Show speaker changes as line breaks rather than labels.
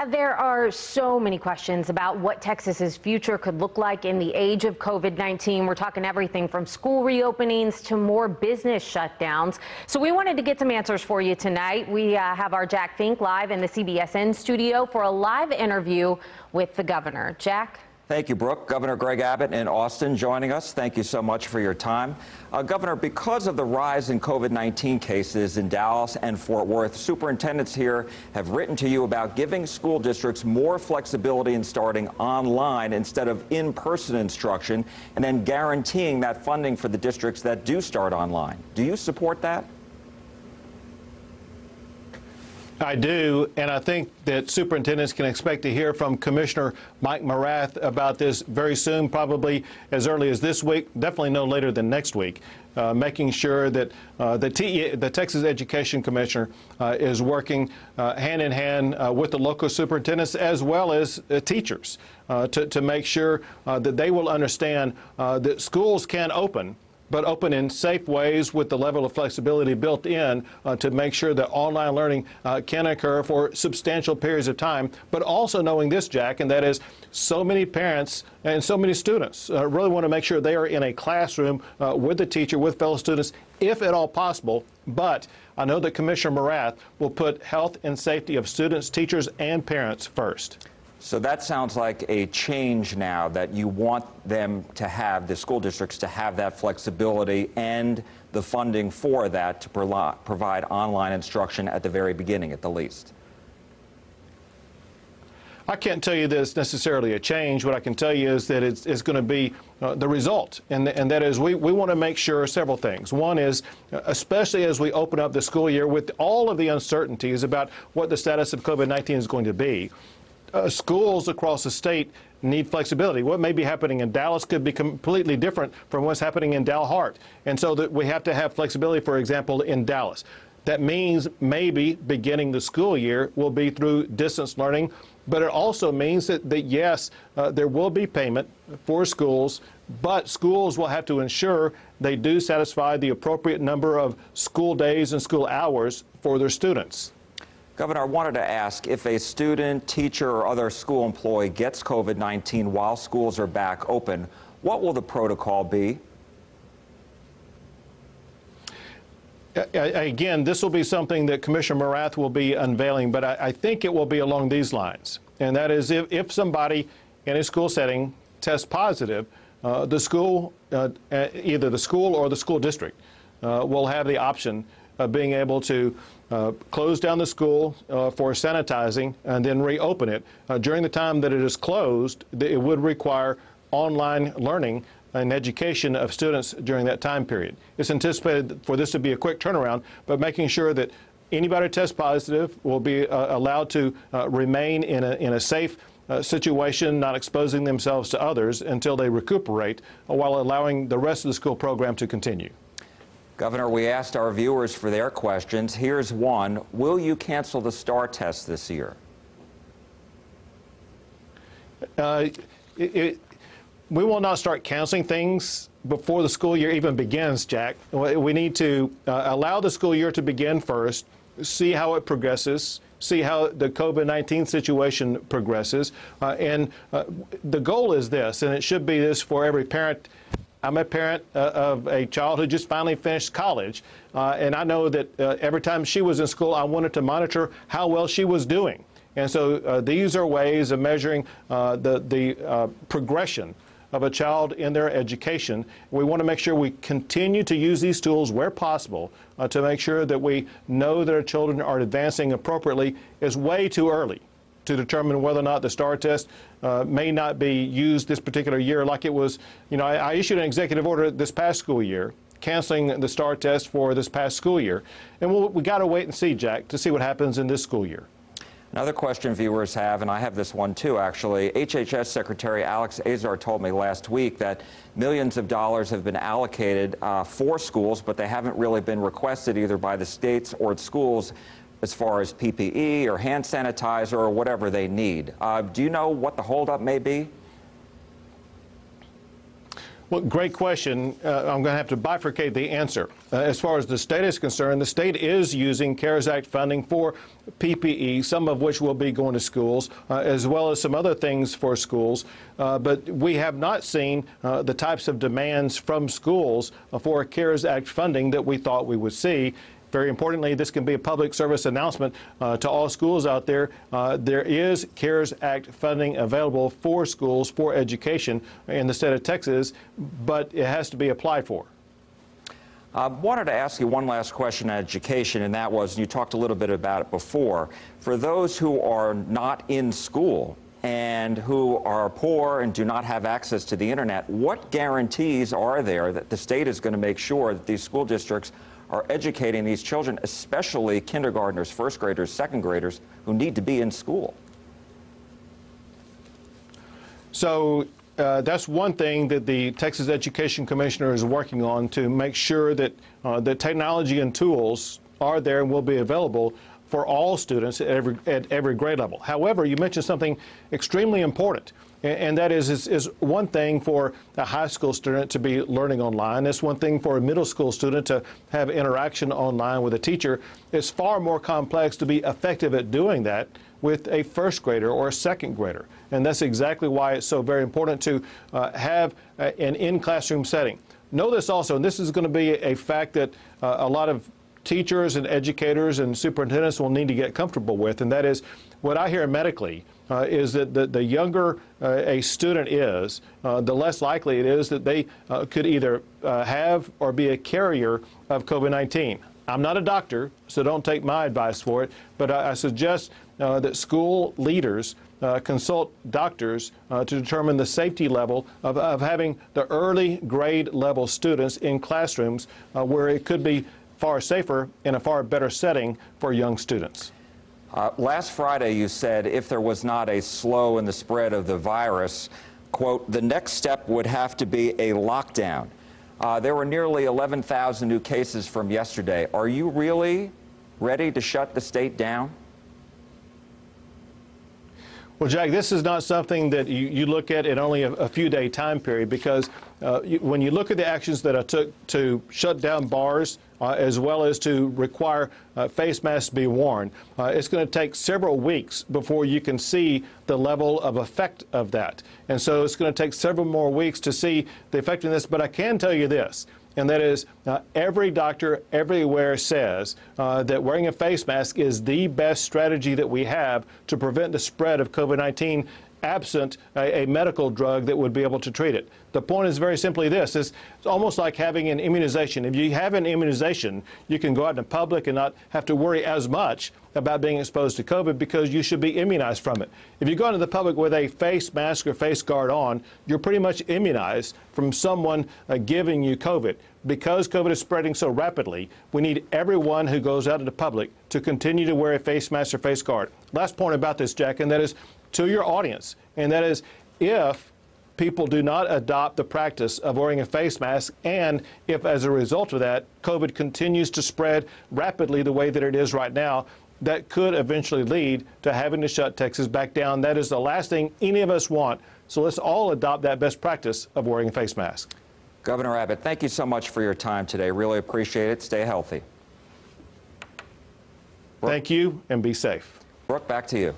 There are so many questions about what Texas's future could look like in the age of COVID-19. We're talking everything from school reopenings to more business shutdowns. So we wanted to get some answers for you tonight. We have our Jack Fink live in the CBSN studio for a live interview with the governor. Jack?
Thank you, Brooke. Governor Greg Abbott in Austin joining us. Thank you so much for your time. Governor, because of the rise in COVID-19 cases in Dallas and Fort Worth, superintendents here have written to you about giving school districts more flexibility in starting online instead of in-person instruction, and then guaranteeing that funding for the districts that do start online. Do you support that?
I do, and I think that superintendents can expect to hear from Commissioner Mike Morath about this very soon, probably as early as this week, definitely no later than next week, making sure that the Texas Education Commissioner is working hand in hand with the local superintendents as well as teachers to make sure that they will understand that schools can open, but open in safe ways with the level of flexibility built in to make sure that online learning can occur for substantial periods of time, but also knowing this, Jack, and that is so many parents and so many students really want to make sure they are in a classroom with the teacher, with fellow students, if at all possible. But I know that Commissioner Morath will put health and safety of students, teachers, and parents first.
So that sounds like a change now, that you want them to have, the school districts to have that flexibility and the funding for that to provide online instruction at the very beginning, at the least.
I can't tell you that it's necessarily a change. What I can tell you is that it's going to be the result, and that is we want to make sure several things. One is, especially as we open up the school year with all of the uncertainties about what the status of COVID-19 is going to be, schools across the state need flexibility. What may be happening in Dallas could be completely different from what's happening in Dalhart. And so that we have to have flexibility, for example, in Dallas. That means maybe beginning the school year will be through distance learning, but it also means that yes, there will be payment for schools, but schools will have to ensure they do satisfy the appropriate number of school days and school hours for their students.
Governor, I wanted to ask, if a student, teacher, or other school employee gets COVID-19 while schools are back open, what will the protocol be?
Again, this will be something that Commissioner Morath will be unveiling, but I think it will be along these lines. And that is, if somebody in a school setting tests positive, the school, either the school or the school district, will have the option of being able to close down the school for sanitizing and then reopen it. During the time that it is closed, it would require online learning and education of students during that time period. It's anticipated for this to be a quick turnaround, but making sure that anybody who tests positive will be allowed to remain in a safe situation, not exposing themselves to others until they recuperate, while allowing the rest of the school program to continue.
Governor, we asked our viewers for their questions. Here's one. Will you cancel the STAR test this year?
We will not start canceling things before the school year even begins, Jack. We need to allow the school year to begin first, see how it progresses, see how the COVID-19 situation progresses. And the goal is this, and it should be this for every parent. I'm a parent of a child who just finally finished college, and I know that every time she was in school, I wanted to monitor how well she was doing. And so these are ways of measuring the progression of a child in their education. We want to make sure we continue to use these tools where possible to make sure that we know that our children are advancing appropriately. Is way too early to determine whether or not the STAR test may not be used this particular year like it was. You know, I issued an executive order this past school year canceling the STAR test for this past school year. And we got to wait and see, Jack, to see what happens in this school year.
Another question viewers have, and I have this one too actually, HHS Secretary Alex Azar told me last week that millions of dollars have been allocated for schools, but they haven't really been requested either by the states or the schools as far as PPE or hand sanitizer or whatever they need. Do you know what the holdup may be?
Well, great question. I'm going to have to bifurcate the answer. As far as the state is concerned, the state is using CARES Act funding for PPE, some of which will be going to schools, as well as some other things for schools. But we have not seen the types of demands from schools for CARES Act funding that we thought we would see. Very importantly, this can be a public service announcement to all schools out there. There is CARES Act funding available for schools, for education in the state of Texas, but it has to be applied for.
I wanted to ask you one last question on education, and that was, and you talked a little bit about it before, for those who are not in school and who are poor and do not have access to the internet, what guarantees are there that the state is going to make sure that these school districts are educating these children, especially kindergartners, first graders, second graders, who need to be in school?
So that's one thing that the Texas Education Commissioner is working on, to make sure that the technology and tools are there and will be available for all students at every grade level. However, you mentioned something extremely important, and that is one thing for a high school student to be learning online. It's one thing for a middle school student to have interaction online with a teacher. It's far more complex to be effective at doing that with a first grader or a second grader. And that's exactly why it's so very important to have an in-classroom setting. Know this also, and this is going to be a fact that a lot of teachers and educators and superintendents will need to get comfortable with, and that is, what I hear medically is that the younger a student is, the less likely it is that they could either have or be a carrier of COVID-19. I'm not a doctor, so don't take my advice for it, but I suggest that school leaders consult doctors to determine the safety level of having the early grade level students in classrooms where it could be far safer in a far better setting for young students.
Last Friday, you said if there was not a slow in the spread of the virus, quote, the next step would have to be a lockdown. There were nearly 11,000 new cases from yesterday. Are you really ready to shut the state down?
Well, Jack, this is not something that you look at in only a few-day time period, because when you look at the actions that I took to shut down bars as well as to require face masks be worn, it's going to take several weeks before you can see the level of effect of that. And so it's going to take several more weeks to see the effectiveness. But I can tell you this, and that is every doctor everywhere says that wearing a face mask is the best strategy that we have to prevent the spread of COVID-19, absent a medical drug that would be able to treat it. The point is very simply this. It's almost like having an immunization. If you have an immunization, you can go out in the public and not have to worry as much about being exposed to COVID, because you should be immunized from it. If you go into the public with a face mask or face guard on, you're pretty much immunized from someone giving you COVID. Because COVID is spreading so rapidly, we need everyone who goes out in the public to continue to wear a face mask or face guard. Last point about this, Jack, and that is to your audience, and that is, if people do not adopt the practice of wearing a face mask, and if as a result of that, COVID continues to spread rapidly the way that it is right now, that could eventually lead to having to shut Texas back down. That is the last thing any of us want. So let's all adopt that best practice of wearing a face mask.
Governor Abbott, thank you so much for your time today. Really appreciate it. Stay healthy.
Thank you, and be safe.
Brooke, back to you.